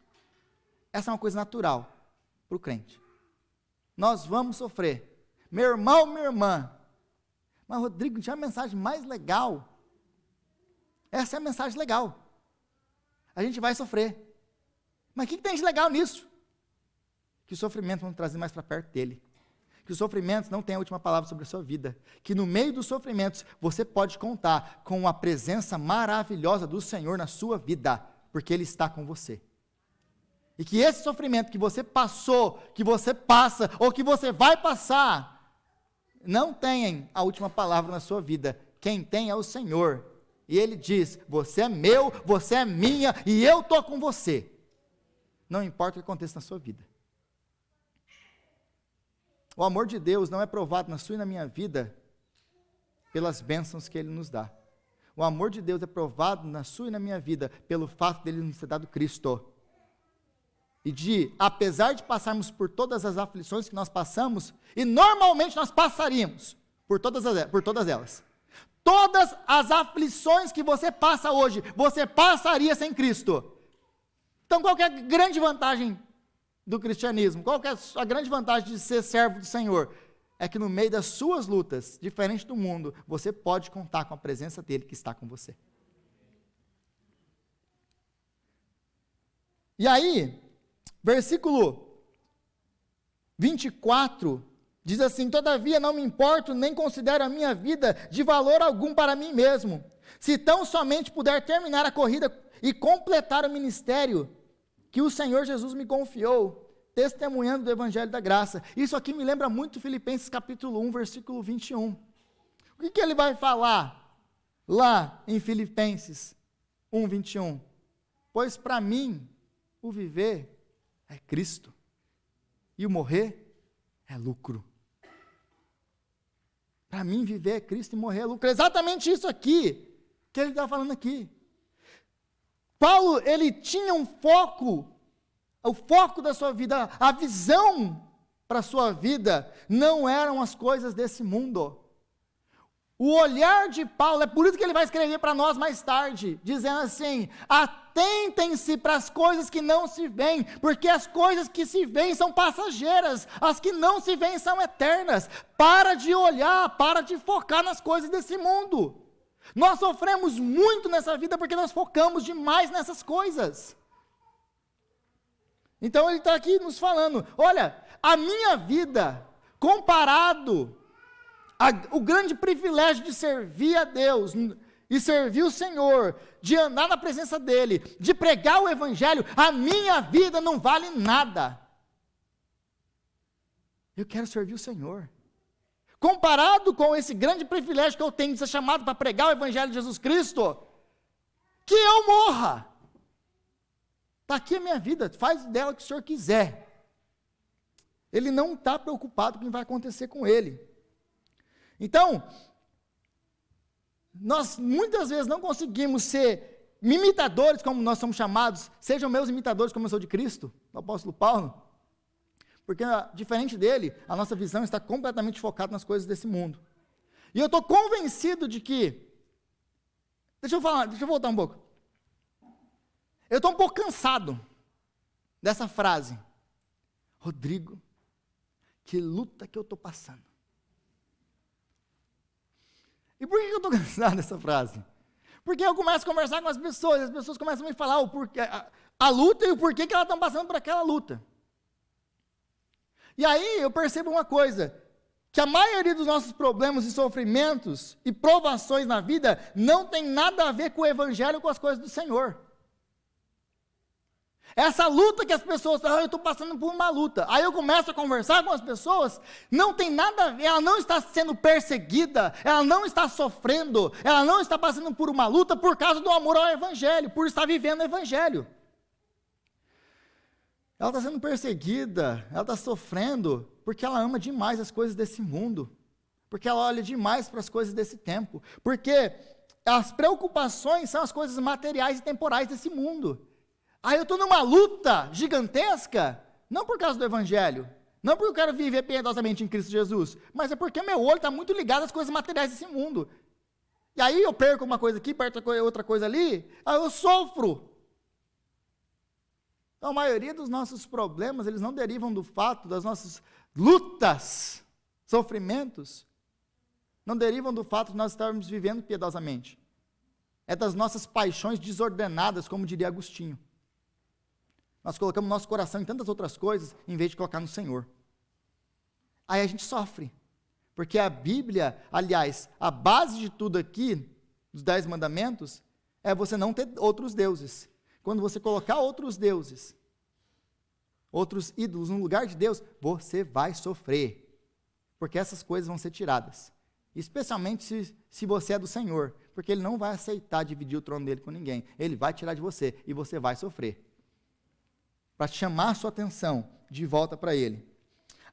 Essa é uma coisa natural para o crente. Nós vamos sofrer. Meu irmão, minha irmã. Mas Rodrigo, tinha uma mensagem mais legal. Essa é a mensagem legal. A gente vai sofrer. Mas o que tem de legal nisso? Que os sofrimentos vão trazer mais para perto dele. Que os sofrimentos não têm a última palavra sobre a sua vida. Que no meio dos sofrimentos você pode contar com a presença maravilhosa do Senhor na sua vida, porque Ele está com você. E que esse sofrimento que você passou, que você passa, ou que você vai passar, não tenham a última palavra na sua vida. Quem tem é o Senhor. E Ele diz: você é meu, você é minha, e eu estou com você. Não importa o que aconteça na sua vida. O amor de Deus não é provado na sua e na minha vida pelas bênçãos que Ele nos dá. O amor de Deus é provado na sua e na minha vida pelo fato de Ele nos ter dado Cristo. E apesar de passarmos por todas as aflições que nós passamos, e normalmente nós passaríamos por todas elas. Todas as aflições que você passa hoje, você passaria sem Cristo. Então qual que é a grande vantagem do cristianismo? Qual que é a grande vantagem de ser servo do Senhor? É que no meio das suas lutas, diferente do mundo, você pode contar com a presença dEle que está com você. E aí, versículo 24, diz assim: todavia não me importo, nem considero a minha vida de valor algum para mim mesmo, se tão somente puder terminar a corrida e completar o ministério que o Senhor Jesus me confiou. testemunhando do evangelho da graça. Isso aqui me lembra muito Filipenses capítulo 1, versículo 21. O que ele vai falar lá em Filipenses 1, 21? Pois para mim, o viver é Cristo, e o morrer é lucro. Para mim, viver é Cristo e morrer é lucro. É exatamente isso aqui que ele está falando aqui. Paulo, ele tinha um foco, o foco da sua vida, a visão para a sua vida, não eram as coisas desse mundo. O olhar de Paulo, é por isso que ele vai escrever para nós mais tarde, dizendo assim: atentem-se para as coisas que não se veem, porque as coisas que se veem são passageiras, as que não se veem são eternas. Para de olhar, para de focar nas coisas desse mundo. Nós sofremos muito nessa vida porque nós focamos demais nessas coisas. Então ele está aqui nos falando: olha, a minha vida, comparado o grande privilégio de servir a Deus e servir o Senhor, de andar na presença dEle, de pregar o Evangelho, a minha vida não vale nada. Eu quero servir o Senhor. Comparado com esse grande privilégio que eu tenho de ser chamado para pregar o Evangelho de Jesus Cristo, que eu morra. Está aqui a minha vida, faz dela o que o Senhor quiser. Ele não está preocupado com o que vai acontecer com ele. Então, nós muitas vezes não conseguimos ser imitadores, como nós somos chamados, sejam meus imitadores como eu sou de Cristo, o apóstolo Paulo, porque diferente dele, a nossa visão está completamente focada nas coisas desse mundo. E eu estou convencido de que, deixa eu voltar um pouco, eu estou um pouco cansado dessa frase: Rodrigo, que luta que eu estou passando. E por que eu estou cansado dessa frase? Porque eu começo a conversar com as pessoas começam a me falar o porquê, a luta e o porquê que elas estão passando por aquela luta. E aí eu percebo uma coisa, que a maioria dos nossos problemas e sofrimentos e provações na vida não tem nada a ver com o Evangelho, com as coisas do Senhor. Essa luta que as pessoas falam: eu estou passando por uma luta. Aí eu começo a conversar com as pessoas, não tem nada a ver, ela não está sendo perseguida, ela não está sofrendo, ela não está passando por uma luta por causa do amor ao Evangelho, por estar vivendo o Evangelho. Ela está sendo perseguida, ela está sofrendo, porque ela ama demais as coisas desse mundo, porque ela olha demais para as coisas desse tempo, porque as preocupações são as coisas materiais e temporais desse mundo. Aí eu estou numa luta gigantesca, não por causa do Evangelho, não porque eu quero viver piedosamente em Cristo Jesus, mas é porque meu olho está muito ligado às coisas materiais desse mundo. E aí eu perco uma coisa aqui, perco outra coisa ali, aí eu sofro. Então a maioria dos nossos problemas, eles não derivam do fato das nossas lutas, sofrimentos, não derivam do fato de nós estarmos vivendo piedosamente. É das nossas paixões desordenadas, como diria Agostinho. Nós colocamos nosso coração em tantas outras coisas, em vez de colocar no Senhor. Aí a gente sofre. Porque a Bíblia, aliás, a base de tudo aqui, dos 10 mandamentos, é você não ter outros deuses. Quando você colocar outros deuses, outros ídolos no lugar de Deus, você vai sofrer. Porque essas coisas vão ser tiradas. Especialmente se você é do Senhor. Porque Ele não vai aceitar dividir o trono dele com ninguém. Ele vai tirar de você e você vai sofrer. Para chamar a sua atenção de volta para Ele.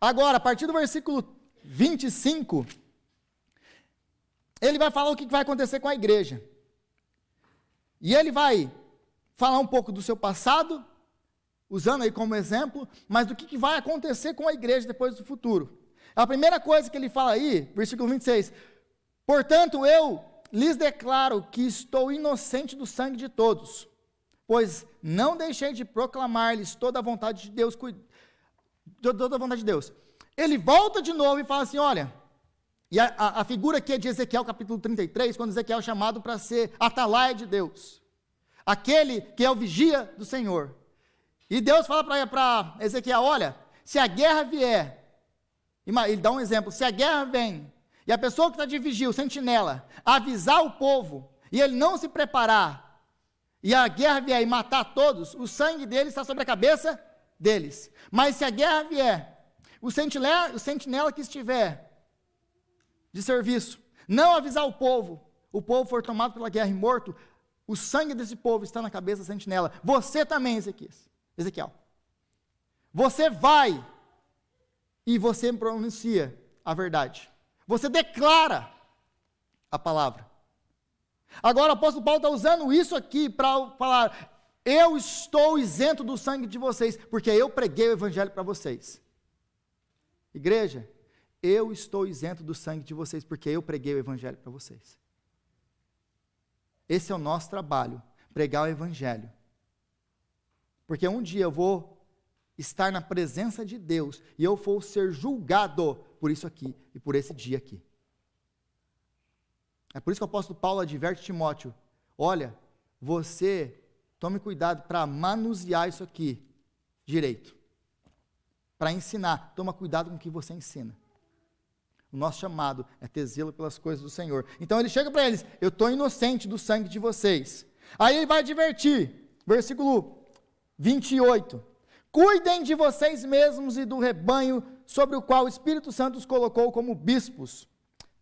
Agora, a partir do versículo 25, ele vai falar o que vai acontecer com a igreja. E ele vai falar um pouco do seu passado, usando aí como exemplo, mas do que vai acontecer com a igreja depois do futuro. A primeira coisa que ele fala aí, versículo 26, portanto eu lhes declaro que estou inocente do sangue de todos, pois não deixei de proclamar-lhes toda a vontade de Deus, toda a vontade de Deus. Ele volta de novo e fala assim, olha, e a figura aqui é de Ezequiel capítulo 33, quando Ezequiel é chamado para ser atalaia de Deus, aquele que é o vigia do Senhor. E Deus fala para Ezequiel, olha, se a guerra vier, ele dá um exemplo, se a guerra vem, e a pessoa que está de vigia, o sentinela, avisar o povo, e ele não se preparar, e a guerra vier e matar todos, o sangue dele está sobre a cabeça deles. Mas se a guerra vier, o sentinela que estiver de serviço, não avisar o povo for tomado pela guerra e morto, o sangue desse povo está na cabeça da sentinela. Você também, Ezequiel. Você vai e você pronuncia a verdade. Você declara a palavra. Agora o apóstolo Paulo está usando isso aqui para falar: eu estou isento do sangue de vocês, porque eu preguei o evangelho para vocês. Igreja, eu estou isento do sangue de vocês, porque eu preguei o evangelho para vocês. Esse é o nosso trabalho, pregar o evangelho. Porque um dia eu vou estar na presença de Deus e eu vou ser julgado por isso aqui e por esse dia aqui. É por isso que o apóstolo Paulo adverte Timóteo: olha, você tome cuidado para manusear isso aqui direito. Para ensinar, toma cuidado com o que você ensina. O nosso chamado é ter zelo pelas coisas do Senhor. Então ele chega para eles: eu estou inocente do sangue de vocês. Aí ele vai advertir, versículo 28. Cuidem de vocês mesmos e do rebanho sobre o qual o Espírito Santo os colocou como bispos,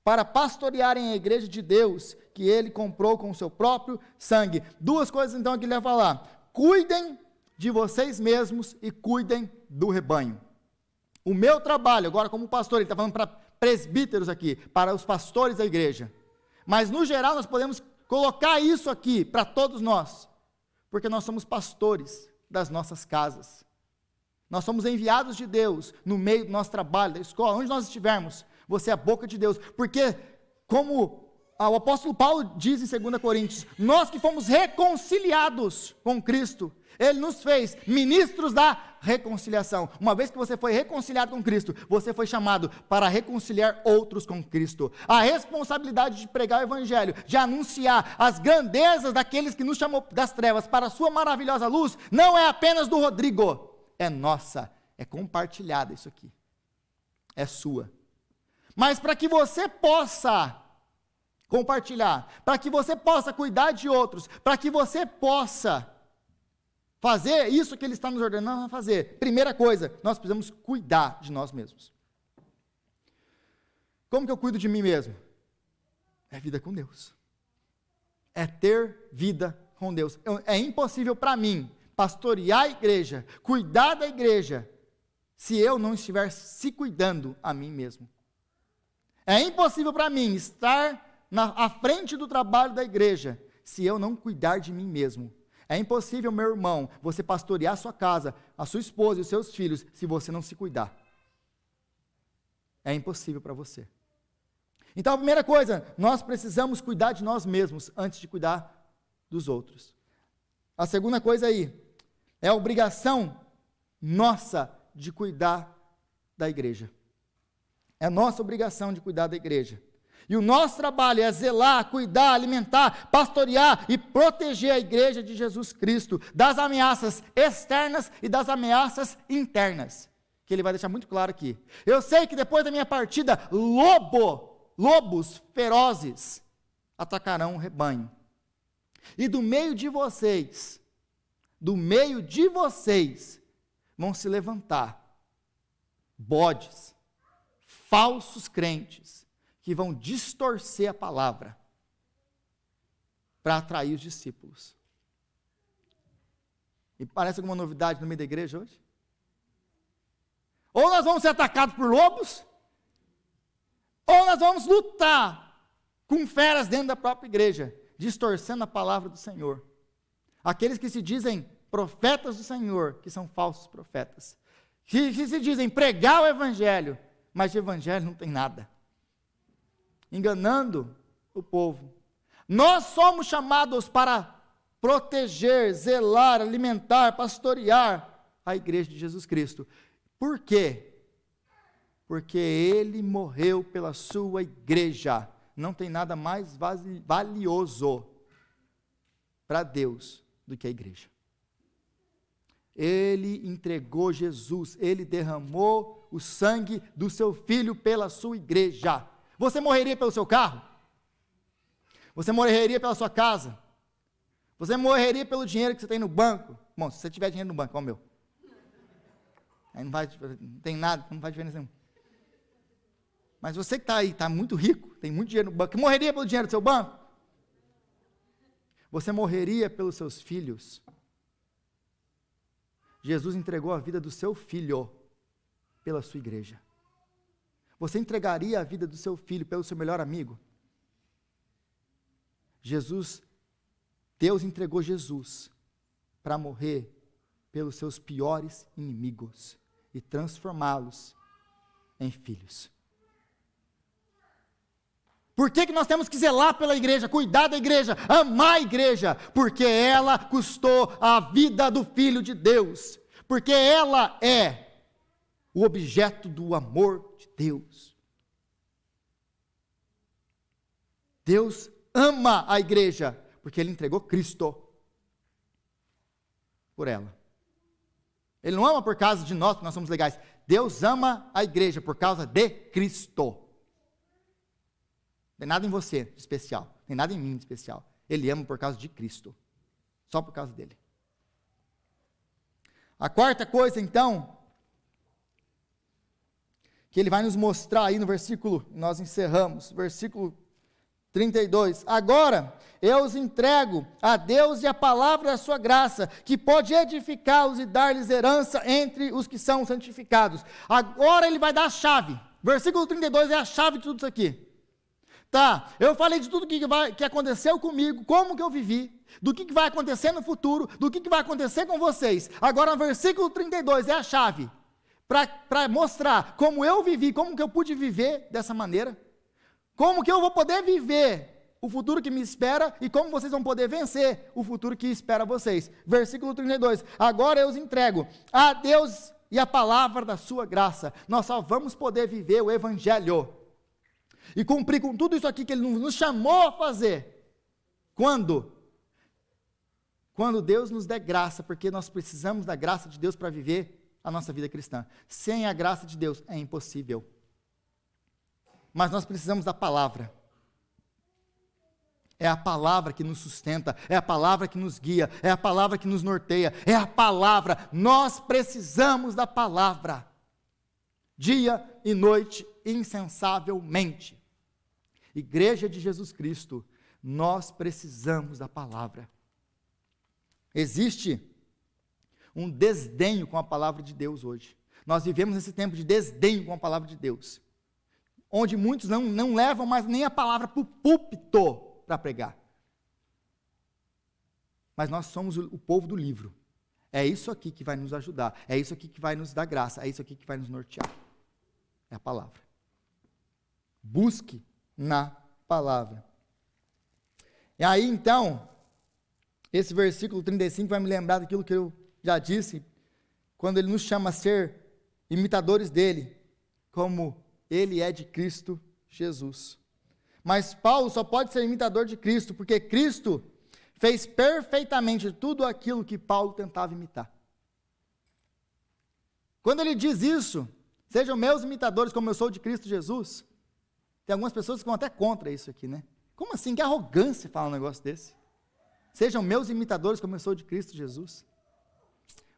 para pastorearem a igreja de Deus, que ele comprou com o seu próprio sangue. Duas coisas então que ele vai falar: cuidem de vocês mesmos e cuidem do rebanho. O meu trabalho, agora como pastor, ele está falando para presbíteros aqui, para os pastores da igreja. Mas no geral nós podemos colocar isso aqui para todos nós, porque nós somos pastores das nossas casas. Nós somos enviados de Deus no meio do nosso trabalho, da escola, onde nós estivermos. Você é a boca de Deus, porque como o apóstolo Paulo diz em 2 Coríntios, nós que fomos reconciliados com Cristo, ele nos fez ministros da reconciliação. Uma vez que você foi reconciliado com Cristo, você foi chamado para reconciliar outros com Cristo. A responsabilidade de pregar o evangelho, de anunciar as grandezas daqueles que nos chamou das trevas para a sua maravilhosa luz, não é apenas do Rodrigo, é nossa, é compartilhada isso aqui, é sua. Mas para que você possa compartilhar, para que você possa cuidar de outros, para que você possa fazer isso que ele está nos ordenando a fazer, primeira coisa, nós precisamos cuidar de nós mesmos. Como que eu cuido de mim mesmo? É vida com Deus. É ter vida com Deus. É impossível para mim pastorear a igreja, cuidar da igreja, se eu não estiver se cuidando a mim mesmo. É impossível para mim estar à frente do trabalho da igreja, se eu não cuidar de mim mesmo. É impossível, meu irmão, você pastorear a sua casa, a sua esposa e os seus filhos, se você não se cuidar. É impossível para você. Então, a primeira coisa, nós precisamos cuidar de nós mesmos, antes de cuidar dos outros. A segunda coisa aí, é a obrigação nossa de cuidar da igreja. É nossa obrigação de cuidar da igreja. E o nosso trabalho é zelar, cuidar, alimentar, pastorear e proteger a igreja de Jesus Cristo das ameaças externas e das ameaças internas, que ele vai deixar muito claro aqui. Eu sei que depois da minha partida, lobos ferozes atacarão o rebanho. E do meio de vocês, vão se levantar bodes, falsos crentes, que vão distorcer a palavra para atrair os discípulos. E parece alguma novidade no meio da igreja hoje? Ou nós vamos ser atacados por lobos, ou nós vamos lutar com feras dentro da própria igreja, distorcendo a palavra do Senhor. Aqueles que se dizem profetas do Senhor, que são falsos profetas, que se dizem pregar o evangelho, mas de evangelho não tem nada, enganando o povo. Nós somos chamados para proteger, zelar, alimentar, pastorear a igreja de Jesus Cristo. Por quê? Porque ele morreu pela sua igreja. Não tem nada mais valioso para Deus do que a igreja. Ele entregou Jesus, ele derramou o sangue do seu filho pela sua igreja. Você morreria pelo seu carro? Você morreria pela sua casa? Você morreria pelo dinheiro que você tem no banco? Bom, se você tiver dinheiro no banco, é o meu. Aí não tem nada, não faz diferença nenhuma. Mas você que está aí, está muito rico, tem muito dinheiro no banco, morreria pelo dinheiro do seu banco? Você morreria pelos seus filhos? Jesus entregou a vida do seu filho pela sua igreja. Você entregaria a vida do seu filho pelo seu melhor amigo? Deus entregou Jesus para morrer pelos seus piores inimigos e transformá-los em filhos. Por que nós temos que zelar pela igreja, cuidar da igreja, amar a igreja? Porque ela custou a vida do Filho de Deus. Porque ela é o objeto do amor de Deus. Deus ama a igreja, porque Ele entregou Cristo por ela. Ele não ama por causa de nós, porque nós somos legais. Deus ama a igreja por causa de Cristo. Não tem nada em você de especial, não tem nada em mim de especial. Ele ama por causa de Cristo, só por causa dele. A quarta coisa, então, que ele vai nos mostrar aí no versículo, nós encerramos, versículo 32. Agora eu os entrego a Deus e a palavra da sua graça, que pode edificá-los e dar-lhes herança entre os que são santificados. Agora ele vai dar a chave. Versículo 32 é a chave de tudo isso aqui. Tá, eu falei de tudo que aconteceu comigo, como que eu vivi, do que vai acontecer no futuro, do que vai acontecer com vocês. Agora, o versículo 32 é a chave para mostrar como eu vivi, como que eu pude viver dessa maneira, como que eu vou poder viver o futuro que me espera e como vocês vão poder vencer o futuro que espera vocês. Versículo 32, agora eu os entrego a Deus e a palavra da sua graça. Nós só vamos poder viver o evangelho e cumprir com tudo isso aqui que Ele nos chamou a fazer. Quando Deus nos der graça, porque nós precisamos da graça de Deus para viver a nossa vida cristã. Sem a graça de Deus é impossível. Mas nós precisamos da palavra. É a palavra que nos sustenta, é a palavra que nos guia, é a palavra que nos norteia, é a palavra. Nós precisamos da palavra. Dia e noite, incansavelmente. Igreja de Jesus Cristo, nós precisamos da palavra. Existe um desdenho com a palavra de Deus hoje. Nós vivemos nesse tempo de desdenho com a palavra de Deus, onde muitos não levam mais nem a palavra para o púlpito para pregar. Mas nós somos o povo do livro. É isso aqui que vai nos ajudar, é isso aqui que vai nos dar graça, é isso aqui que vai nos nortear. É a palavra. Busque na palavra. E aí, então, esse versículo 35 vai me lembrar daquilo que eu já disse, quando ele nos chama a ser imitadores dele, como ele é de Cristo Jesus. Mas Paulo só pode ser imitador de Cristo, porque Cristo fez perfeitamente tudo aquilo que Paulo tentava imitar. Quando ele diz isso, sejam meus imitadores como eu sou de Cristo Jesus, tem algumas pessoas que vão até contra isso aqui, né? Como assim? Que arrogância falar um negócio desse. Sejam meus imitadores como eu sou de Cristo Jesus.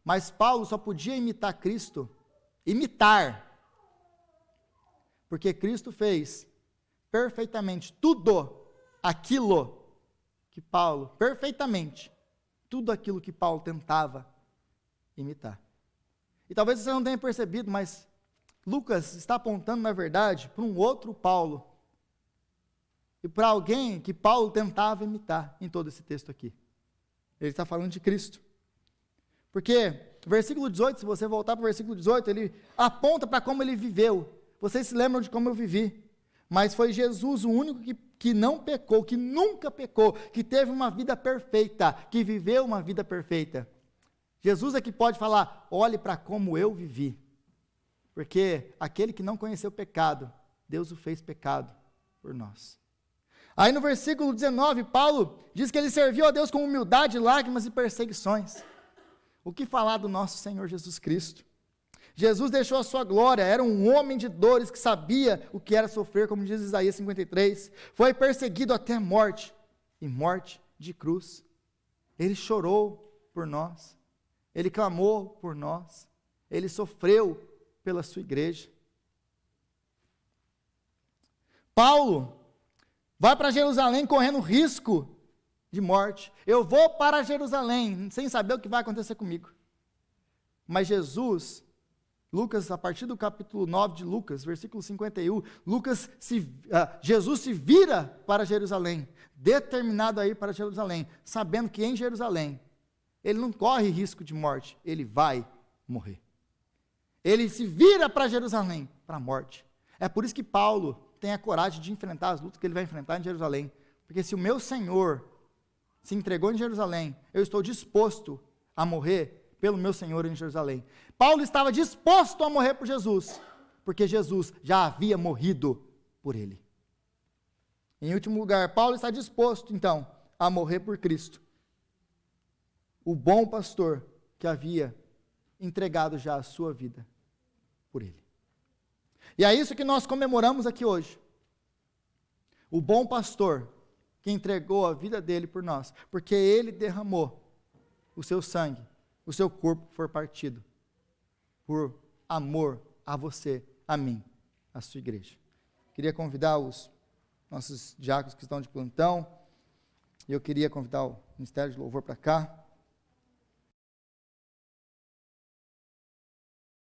Mas Paulo só podia imitar Cristo, porque Cristo fez perfeitamente tudo aquilo que Paulo, tudo aquilo que Paulo tentava imitar. E talvez você não tenha percebido, mas Lucas está apontando, na verdade, para um outro Paulo, e para alguém que Paulo tentava imitar em todo esse texto aqui. Ele está falando de Cristo. Porque o versículo 18, se você voltar para o versículo 18, ele aponta para como ele viveu. Vocês se lembram de como eu vivi. Mas foi Jesus o único que não pecou, que nunca pecou, que teve uma vida perfeita, que viveu uma vida perfeita. Jesus é que pode falar, olhe para como eu vivi. Porque aquele que não conheceu pecado, Deus o fez pecado por nós. Aí no versículo 19, Paulo diz que ele serviu a Deus com humildade, lágrimas e perseguições. O que falar do nosso Senhor Jesus Cristo? Jesus deixou a sua glória, era um homem de dores que sabia o que era sofrer, como diz Isaías 53. Foi perseguido até a morte, e morte de cruz. Ele chorou por nós, ele clamou por nós, ele sofreu pela sua igreja. Paulo vai para Jerusalém correndo risco de morte. Eu vou para Jerusalém sem saber o que vai acontecer comigo. Mas Jesus, Lucas, a partir do capítulo 9 de Lucas, versículo 51, Jesus se vira para Jerusalém, determinado a ir para Jerusalém, sabendo que em Jerusalém ele não corre risco de morte, ele vai morrer. Ele se vira para Jerusalém, para a morte. É por isso que Paulo tem a coragem de enfrentar as lutas que ele vai enfrentar em Jerusalém. Porque se o meu Senhor se entregou em Jerusalém, eu estou disposto a morrer pelo meu Senhor em Jerusalém. Paulo estava disposto a morrer por Jesus, porque Jesus já havia morrido por ele. Em último lugar, Paulo está disposto, então, a morrer por Cristo, o bom pastor que havia entregado já a sua vida por ele. E é isso que nós comemoramos aqui hoje. O bom pastor que entregou a vida dele por nós, porque ele derramou o seu sangue, o seu corpo foi partido por amor a você, a mim, a sua igreja. Queria convidar os nossos diáconos que estão de plantão, e eu queria convidar o Ministério de Louvor para cá.